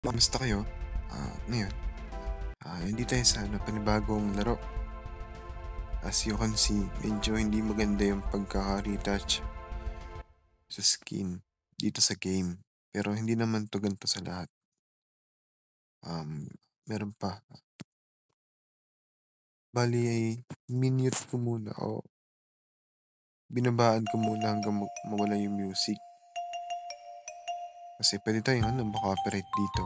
Kamusta kayo? Ngayon, hindi tayo sa panibagong laro. As you can see, medyo hindi maganda yung pagkaka-retouch sa skin dito sa game. Pero hindi naman to ganito sa lahat. Meron pa. Bali ay minute ko muna o binabaan ko muna hanggang mawala yung music. Kasi pwede tayong maka-operate dito.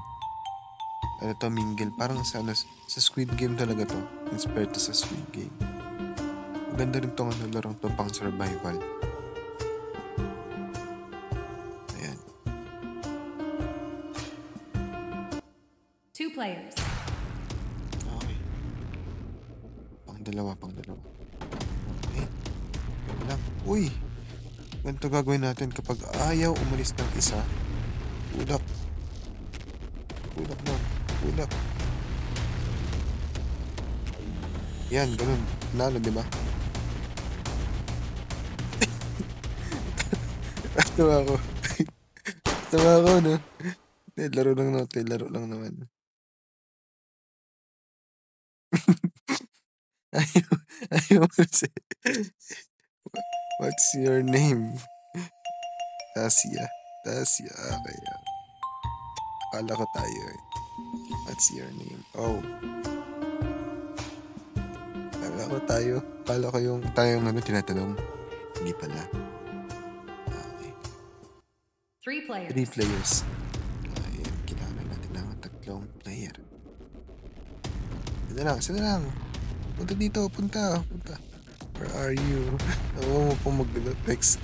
Ano to, mingle. Parang sa Squid Game talaga to. Inspired to sa Squid Game. Maganda rin tong larong to pang survival. Ayan. 2 players. Okay. Pang dalawa. Okay. Yan lang. Uy! Ganito gagawin natin kapag ayaw umalis ng isa. Tulak. Tulak lang. Tulak. Yan, ganun. Nalo, di ba? Tawa ako. Tawa ako, no? Laro lang natin. Laro lang naman. ayaw kasi. What's your name? Tasia. Okay. Akala ko tayo eh. What's your name? Oh. Akala ko yung tayong tinatanong. Hindi pala. Okay. 3 players. 3 players. Ayan, kailangan natin ng 3 player. Sino lang. Punta dito, punta. Where are you? Nakuha mo pong mag-text.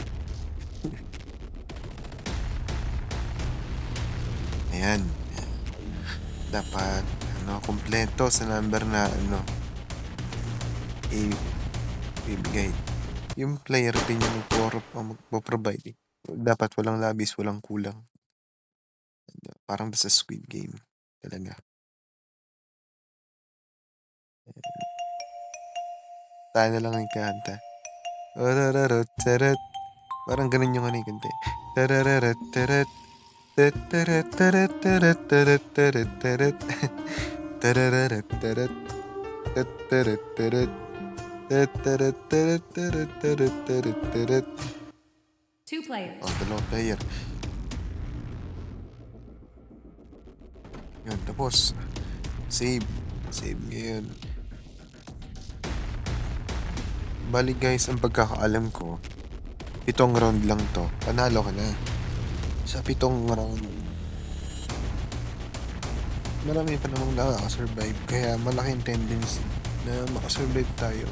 Ayan. Dapat, kompleto sa number na, ibigay. Yung player din yung magpo-provide. Dapat walang labis, walang kulang. Parang sa Squid Game. Talaga. Tayo na lang yung kanta. Parang ganun yung kanta. Two players. Dalawang player. Yun, tapos. Save ngayon. Bali guys, ang pagkakaalam ko, 7 round lang to. Panalo ka na. Sa 7 round, marami pa namang nakaka-survive. Kaya malaking tendency na makasurvive tayo.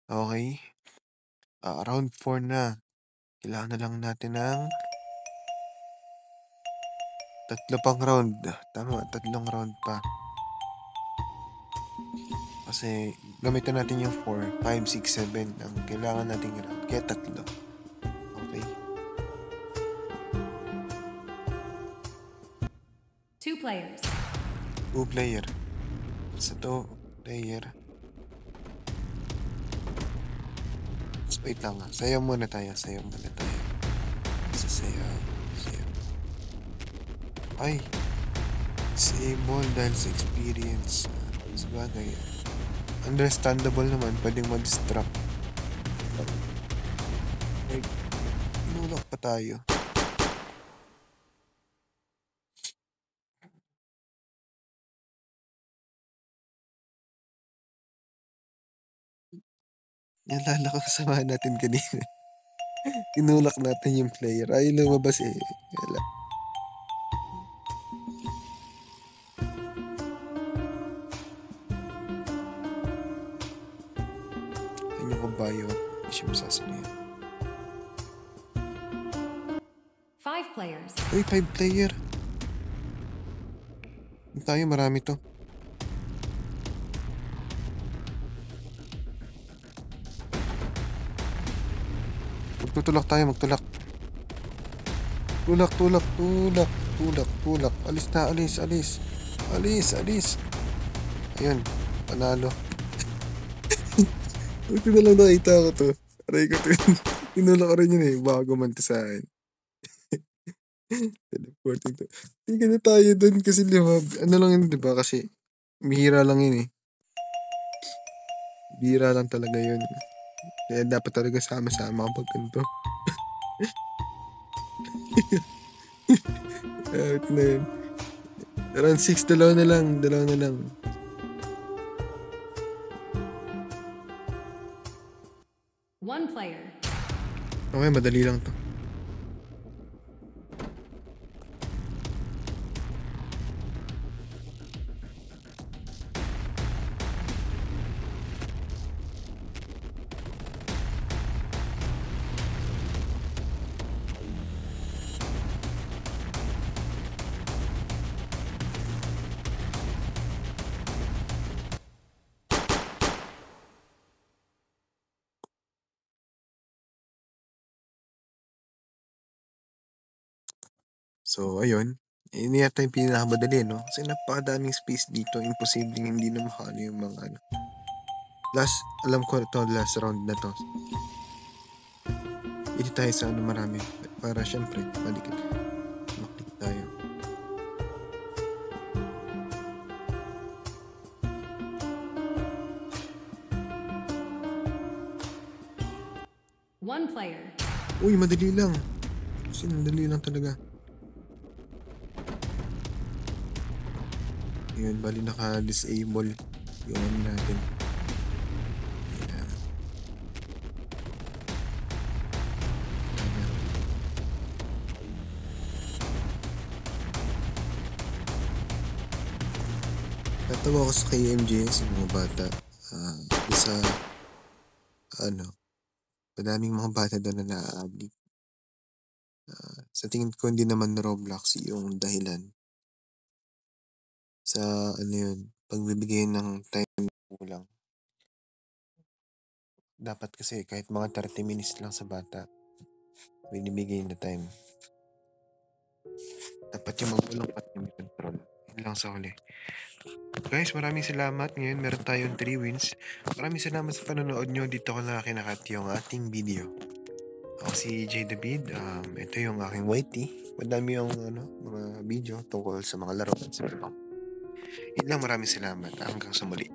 Okay. Round 4 na. Kailangan na lang natin ng 3 pang round. Tama, 3 round pa. Kasi gamitin natin yung 4, 5, 6, 7 ang kailangan natin round. Kaya 3. Okay. 2 players. 2 player. Sa 2 player. So, wait lang. Sayaw muna tayo. Sayaw. Ay. Disable dahil sa experience. Sabagay. Understandable naman. Pwedeng ma-distract. Ay. Inulak pa tayo. Naalala ko kasama natin kanina. Tinulak natin yung player. Ayaw lumabas eh. Wala. Ayun yung kabayo. Hindi siya masasali. 5 players. Uy, 5 player. Tayo, marami to. Magtutulak tayo, magtulak. Tulak. Alis. Ayun, panalo. Ito na lang nakita ko to. Aray ko to. Tinulak ko rin yun, eh, baka gumanti sa'kin. Teleporting to tigil na tayo dun kasi 'di ba, ano lang yun 'di ba kasi bihira lang yun, eh. Bihira lang talaga yun. Kaya dapat talaga sama-sama kapag ganito. Kahit na yun. Round 6, dalawa na lang, dalawa na lang. One player. Okay, madali lang 'to. So ayun, yun yata yung pinakamadali 'no, kasi napakadaming space dito, imposibleng hindi na makano yung mga ano. Alam ko 'to, last round na 'to. Dito tayo sa ano marami, para siyempre maklik tayo. One player. Uy, madali lang. As in madali lang talaga. Ayun, bale naka-disable yung ano natin. Ayan, wala na. Natawa ako sa KMJS yung mga bata, isa ano, madaming mga bata dun na naa-addict. Sa tingin ko hindi naman Roblox yung dahilan sa ano yun, pagbibigay ng time na kulang. Dapat kasi kahit mga 30 minutes lang sa bata, binibigay na time. Dapat yung magulang pati may control. Yun lang sa huli. Guys, maraming salamat. Ngayon meron tayong 3 wins. Maraming salamat sa panonood nyo. Dito ko na kinakat yung ating video. Ako si J. David. Ito yung aking YT. Madami yung ano, mga video tungkol sa mga laro at sa ibang. Yun lang, maraming salamat. Hanggang sa muli.